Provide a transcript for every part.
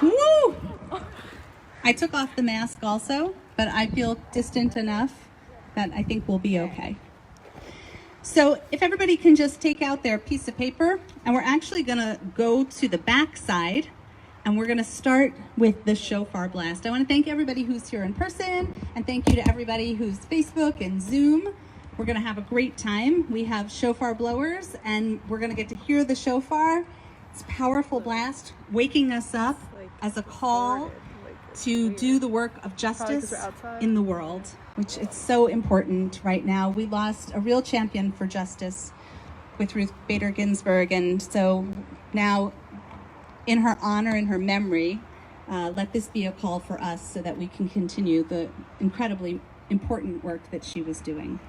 Woo! I took off the mask also, but I feel distant enough that I think we'll be okay. So if everybody can just take out their piece of paper, and we're actually going to go to the back side, and we're going to start with the shofar blast. I want to thank everybody who's here in person, and thank you to everybody who's Facebook and Zoom. We're going to have a great time. We have shofar blowers, and we're going to get to hear the shofar. It's a powerful blast, waking us up as a call to do the work of justice in the world, which it's so important right now. We lost a real champion for justice with Ruth Bader Ginsburg, and so now in her honor, in her memory, let this be a call for us so that we can continue the incredibly important work that she was doing.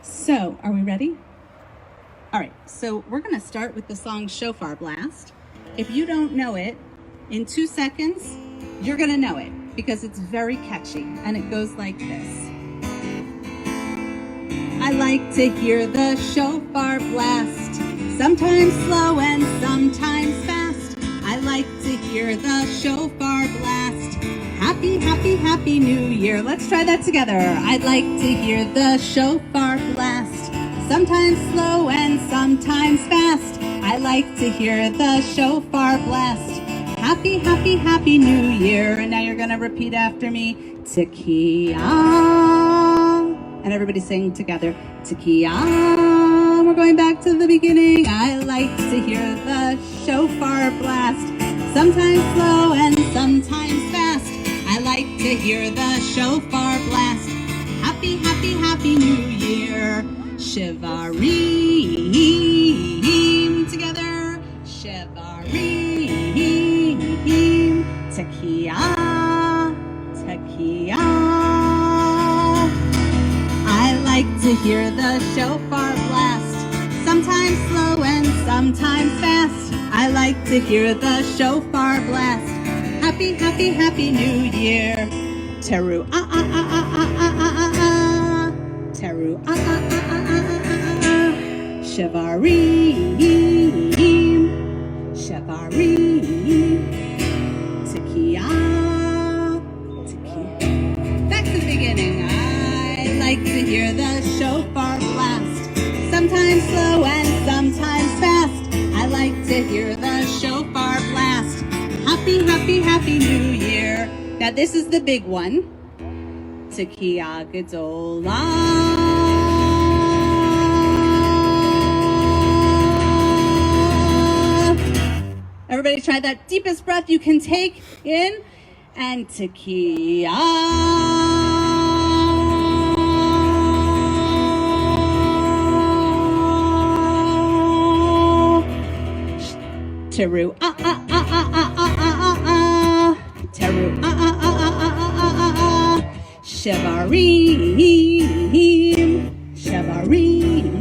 So, are we ready? All right, so we're going to start with the song Shofar Blast. If you don't know it, in 2 seconds, you're going to know it because it's very catchy, and it goes like this. I like to hear the shofar blast, sometimes slow and sometimes fast. I like to hear the shofar blast. Happy, happy, happy New Year. Let's try that together. I'd like to hear the shofar blast, sometimes slow and sometimes fast. I like to hear the shofar blast. Happy, happy, happy New Year. And now you're going to repeat after me. Tekiah. And everybody sing together. Tekiah. We're going back to the beginning. I like to hear the shofar blast, sometimes slow and sometimes fast. I like to hear the shofar blast. Happy, happy, happy New Year. Shivarim. Together. Shivarim. Tekiah, Tekiah. I like to hear the shofar blast, sometimes slow and sometimes fast. I like to hear the shofar blast. Happy, happy, happy New Year. Teru, Teru, Shivarim, Shivarim. Back to the beginning. I like to hear the shofar blast, sometimes slow and sometimes fast. I like to hear the shofar blast. Happy, happy, happy New Year. Now this is the big one. Tekiah Gedolah. Everybody try that deepest breath you can take in, and Tekiah. Teru, Teru, Shivarim, Shivarim,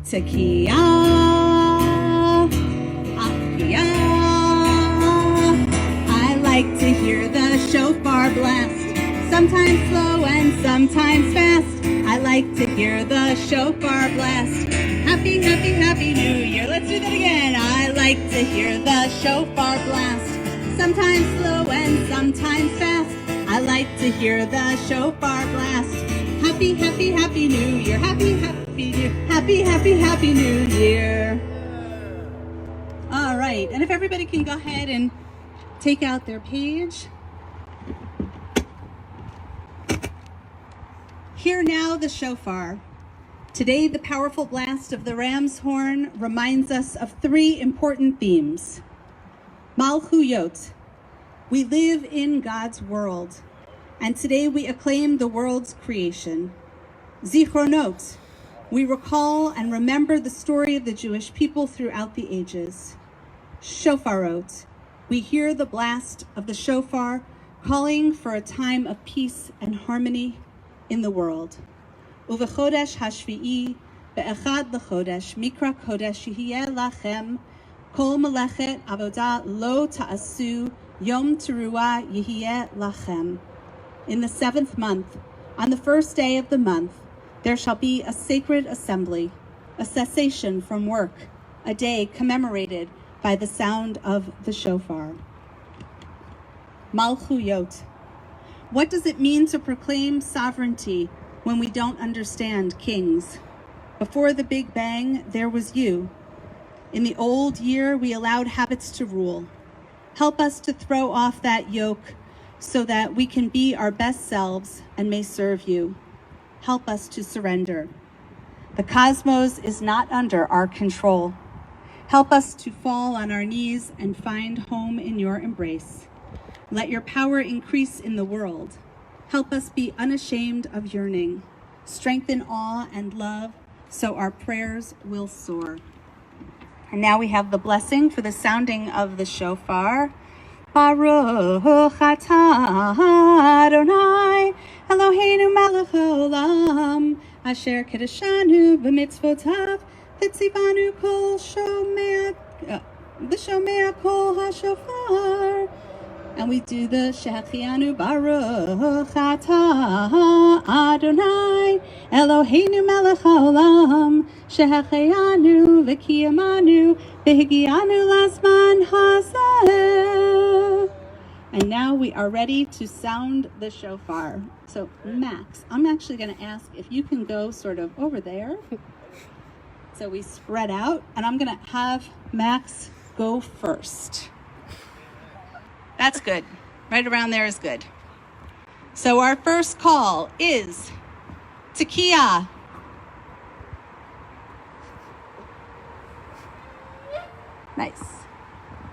Tekiah. I like to hear the shofar blast, sometimes slow and sometimes fast. I like to hear the shofar blast. Happy, happy, happy New Year. Let's do that again. I like to hear the shofar blast, sometimes slow and sometimes fast. I like to hear the shofar blast. Happy, happy, happy New Year. Happy, happy, happy, happy, happy New Year. All right, and if everybody can go ahead and take out their page. Hear now the shofar. Today, the powerful blast of the ram's horn reminds us of 3 important themes. Malchuyot. We live in God's world, and today we acclaim the world's creation. Zichronot. We recall and remember the story of the Jewish people throughout the ages. Shofarot. We hear the blast of the shofar calling for a time of peace and harmony in the world. Uvechodesh hashvi'i be'echad lechodesh mikra kodesh yihiyeh lachem kol melechet avodah lo ta'asu yom teruah yihiyeh lachem. In the 7th month, on the 1st day of the month, there shall be a sacred assembly, a cessation from work, a day commemorated by the sound of the shofar. Malchuyot. What does it mean to proclaim sovereignty when we don't understand kings? Before the Big Bang, there was you. In the old year, we allowed habits to rule. Help us to throw off that yoke so that we can be our best selves and may serve you. Help us to surrender. The cosmos is not under our control. Help us to fall on our knees and find home in your embrace. Let your power increase in the world. Help us be unashamed of yearning. Strengthen awe and love so our prayers will soar. And now we have the blessing for the sounding of the shofar. Baruch atah Adonai Eloheinu melech haolam asher kedeshanu b'mitzvotav v'tzivanu kol shomea kol hashofar. And we do the Shechianu Baruch atah Adonai Eloheinu melech haolam Shechianu v'kiyamanu v'higianu lasman hazeh. And now we are ready to sound the shofar. So Max, I'm actually going to ask if you can go sort of over there. So we spread out, and I'm going to have Max go first. That's good. Right around there is good. So our first call is Tekiah. Nice.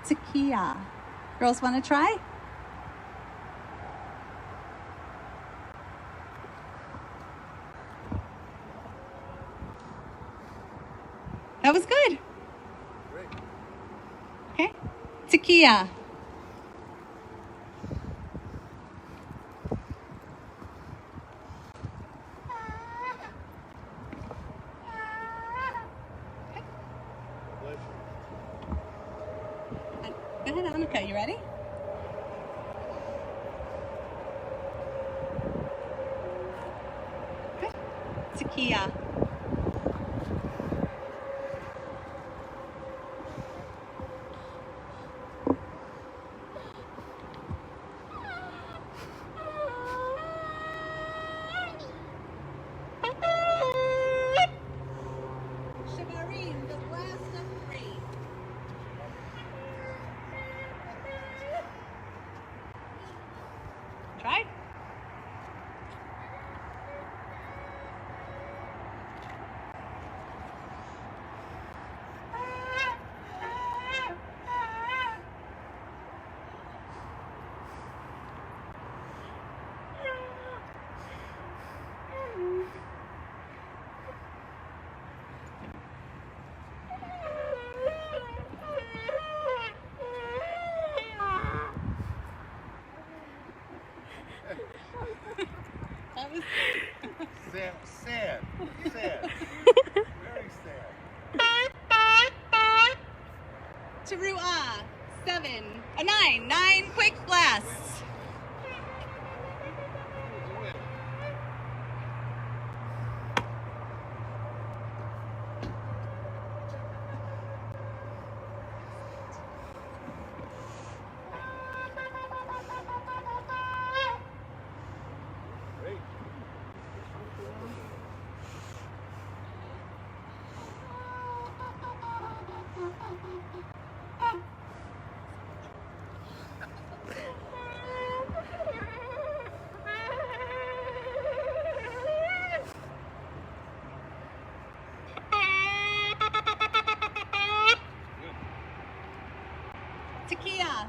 Tekiah. Girls want to try? That was good. Okay. Tekiah. Go ahead, Annika. You ready? Okay. Tekiah. Shavarim, the last of three. Try. That was sad. Very sad. Teruah, 9 quick blasts. Great. Tekiah.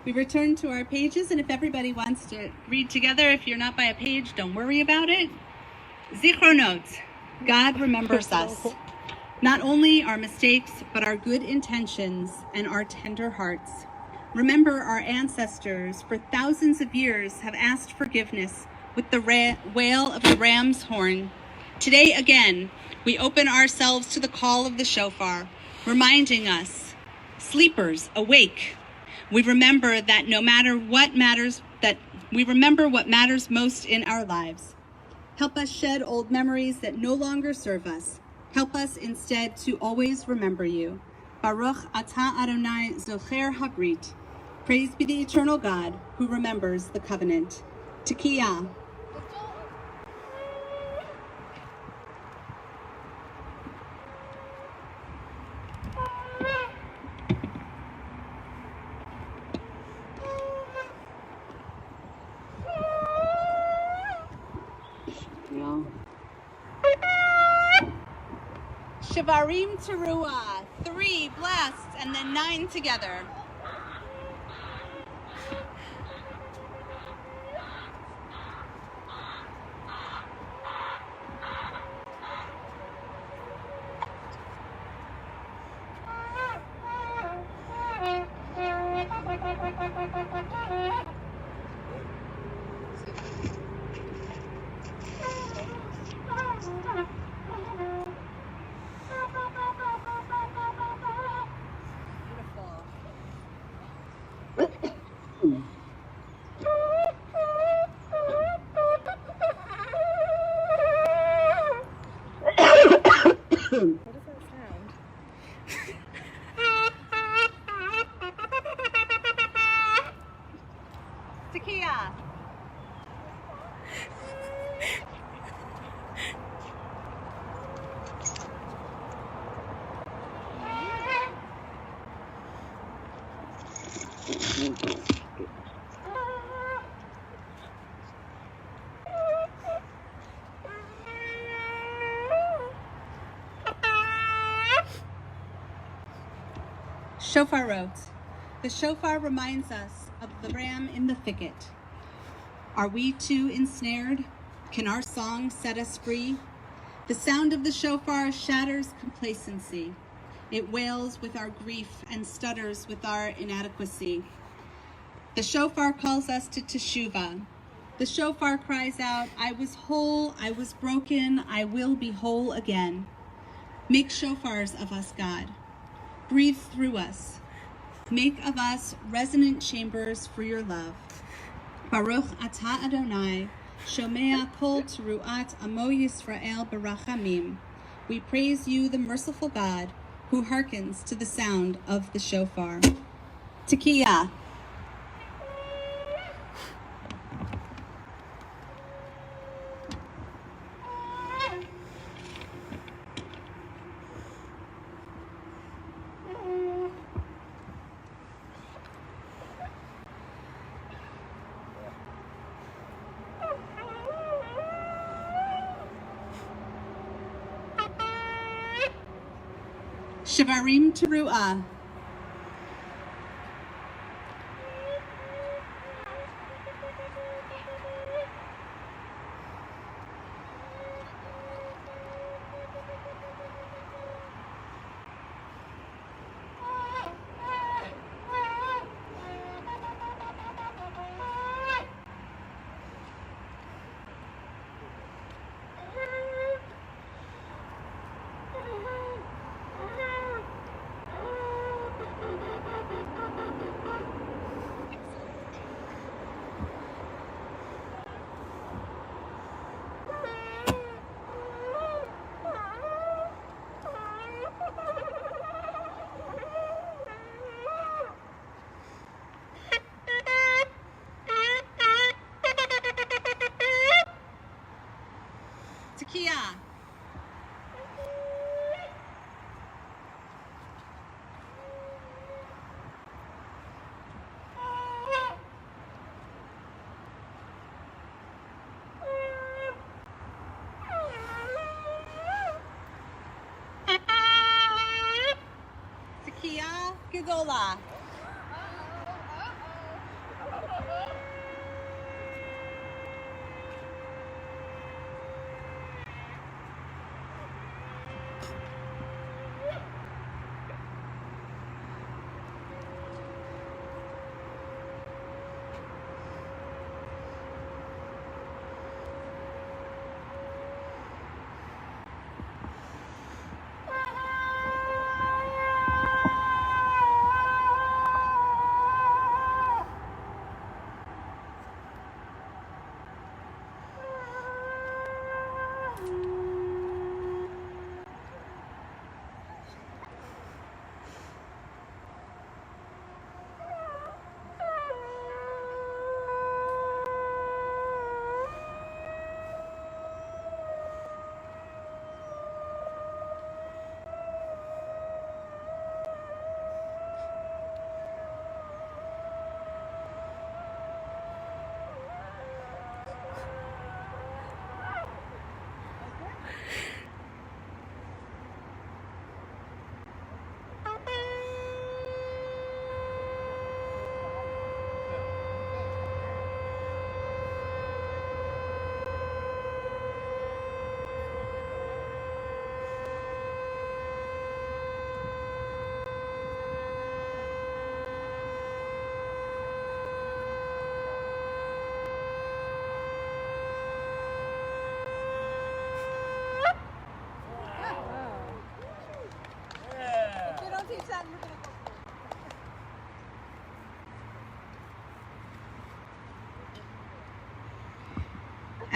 We return to our pages, and if everybody wants to read together, if you're not by a page, don't worry about it. Zichronot, God remembers us. Not only our mistakes, but our good intentions and our tender hearts. Remember, our ancestors for thousands of years have asked forgiveness with the wail of the ram's horn. Today again, we open ourselves to the call of the shofar, reminding us, sleepers, awake. We remember that no matter what matters, that we remember what matters most in our lives. Help us shed old memories that no longer serve us. Help us instead to always remember you. Baruch atah Adonai zocher habrit. Praise be the eternal God who remembers the covenant. Tekiyah. Shavarim teruah, 3 blessed, and then 9 together. What does that sound? Tekiyah. Shofar wrote, the shofar reminds us of the ram in the thicket. Are we too ensnared? Can our song set us free? The sound of the shofar shatters complacency. It wails with our grief and stutters with our inadequacy. The shofar calls us to teshuvah. The shofar cries out, I was whole, I was broken, I will be whole again. Make shofars of us, God. Breathe through us. Make of us resonant chambers for your love. Baruch atah Adonai, shomea kol teruat amo Yisrael barachamim. We praise you, the merciful God, who hearkens to the sound of the shofar. Tekiyah. Shavarim teruah. Tekiyah. Tekiyah Gedolah.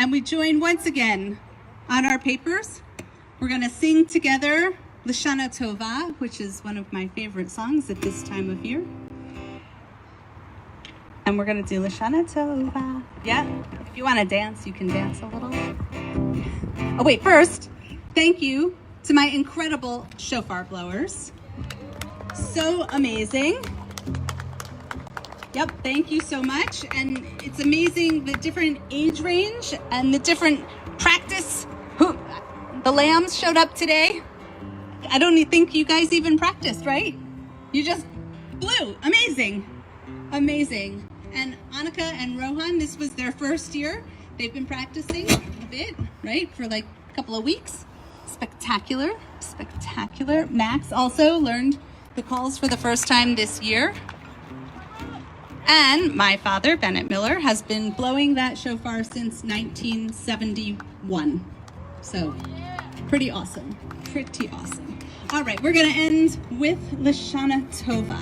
And we join once again on our papers. We're going to sing together Lashana Tova, which is one of my favorite songs at this time of year. And we're going to do Lashana Tova. Yeah, if you want to dance, you can dance a little. Oh, wait, first, thank you to my incredible shofar blowers. So amazing. Yep, thank you so much. And it's amazing the different age range and the different practice. The lambs showed up today. I don't think you guys even practiced, right? You just blew. Amazing. Amazing. And Annika and Rohan, this was their first year. They've been practicing a bit, right, for like a couple of weeks. Spectacular, spectacular. Max also learned the calls for the first time this year. And my father, Bennett Miller, has been blowing that shofar since 1971. So, pretty awesome, pretty awesome. All right, we're gonna end with Lashana Tova.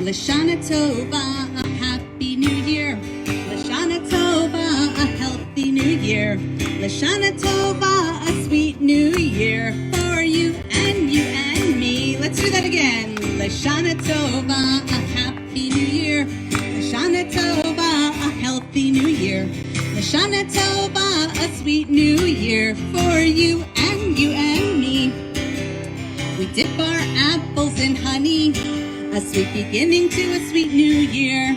Lashana Tova, a happy new year. Lashana Tova, a healthy new year. Lashana Tova, a sweet new year for you and me. Let's do that again. Lashana Tova, a happy new year. Lashana Tova, a healthy new year. Lashana Tova, a sweet new year for you and me. We dip our apples in honey, a sweet beginning to a sweet new year.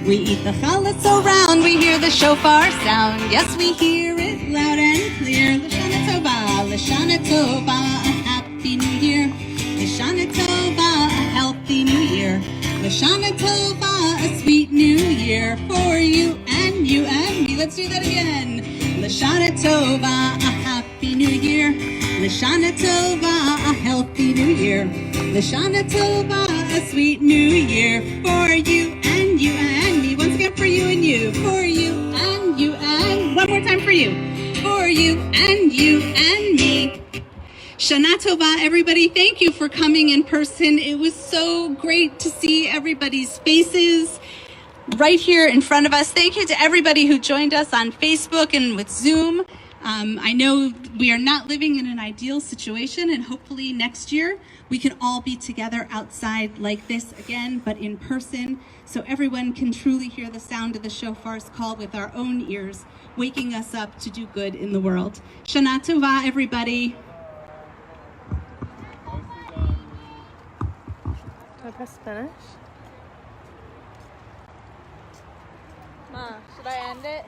We eat the challah so round, we hear the shofar sound. Yes, we hear it loud and clear. Lashana Tova, Lashana Tova, a happy new year. Lashana Tova, a healthy new year. Lashana Tova, a sweet new year for you and me. Let's do that again. Lashana Tova, a happy new year. Lashana Tova, a healthy new year. Lashana Tova, a sweet new year for you and me. Once again, for you and you. For you and one more time for you. For you and me. Shana Tova, everybody. Thank you for coming in person. It was so great to see everybody's faces right here in front of us. Thank you to everybody who joined us on Facebook and with Zoom. I know we are not living in an ideal situation, and hopefully next year we can all be together outside like this again, but in person, so everyone can truly hear the sound of the shofar's call with our own ears, waking us up to do good in the world. Shana Tova, everybody. Do I press finish? Ma, should I end it?